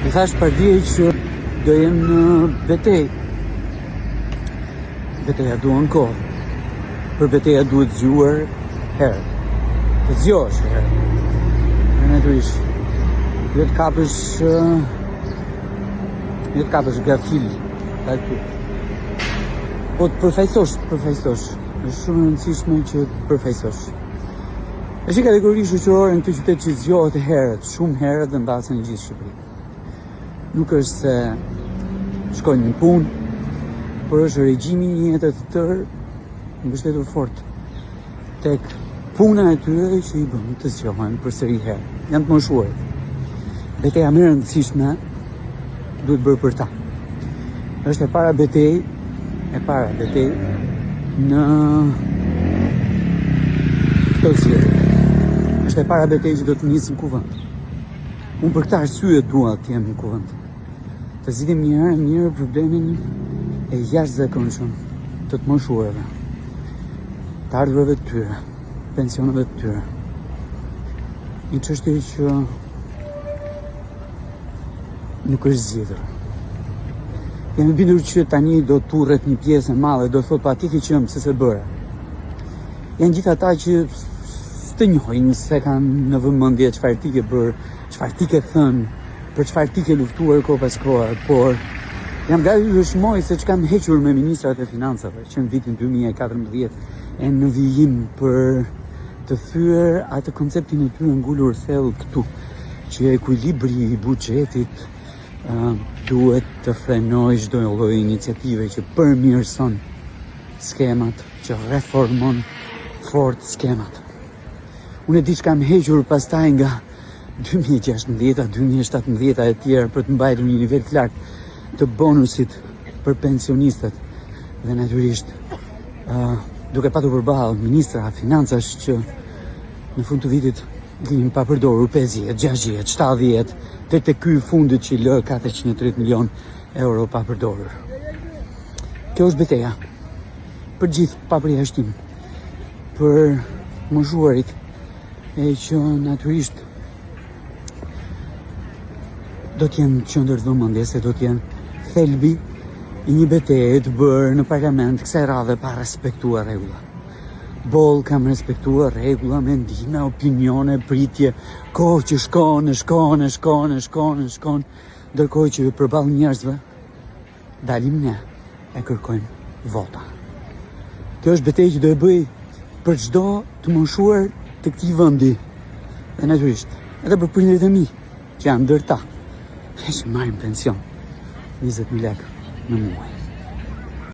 I thash partia që do jem në betejë. Beteja duan kohë. Për beteja duhet zgjuar herë. Të zgjohesh herë. Në natyrisht. Jo të kapësh gafil aty. Po të përfaqësosh. Është shumë e rëndësishme që të përfaqësosh. Është kategori shoqërore në këtë qytet që zgjohet herët, shumë herët dhe mbasen në gjithë Shqipërinë. Nuk është se shkojnë në punë, por është regjimi një jetë të tërë mbështetur fort tek puna e tyre që i bën të zgjohen përsëri herë. Janë të moshuar. Beteja më e rëndësishme duhet bërë për ta. Është e para betejë në këtë zgjedhje. Është e para betejë që do të nisim kuvend. Unë për këtë arsye dua të jem në kuvend. Të zgjidhim një herë mirë problemin e jashtëzakonshëm të moshuarve, të ardhurave të tyre, pensioneve të tyre. Një çështje që nuk është zgjidhur. Jam i bindur që tani do turret një pjesë e madhe, do thotë pa ti ke qenë pse se bëre. Janë gjithë ata që të njohin se kanë në vëmendje çfarë ti ke bërë, çfarë ti ke thënë, për çfarë ti ke luftuar kohë pas kohe, por jam gati të shmoj se ç'kam hequr me ministrat e financave që në vitin 2014 e në vijim për të thyer atë konceptin e tyre ngulur thellë këtu, që ekuilibri i buxhetit duhet të frenoj çdo lloj iniciative që përmirëson skemat, që reformon fort skemat. Unë e di që kam hequr pastaj nga 2016, 2017 e tjerë për të mbajtur një nivel të lartë të bonusit për pensionistët dhe natyrisht duke patur përballë ministra financash që në fund të vitit kemi pa përdorur 50, 60, 70 deri te ky fundit që lë 430 milion euro pa përdorur. Kjo është beteja për gjithë pa përjashtim, për moshuarit e që natyrisht do t'jenë qendër vëmendje, se do t'jenë thelbi i një beteje të bërë në parlament kësaj radhe pa respektuar rregulla. Boll kam respektuar rregulla, mendime, opinione, pritje, kohë që shkon, ndërkohë që përballë njerëzve dalim ne e kërkojmë vota. Kjo është betejë që do e bëj për çdo të moshuar të këtij vendi. Dhe natyrisht, edhe për prindërit e mi, që janë ndër ta, që marrin pension 20.000 lekë në muaj.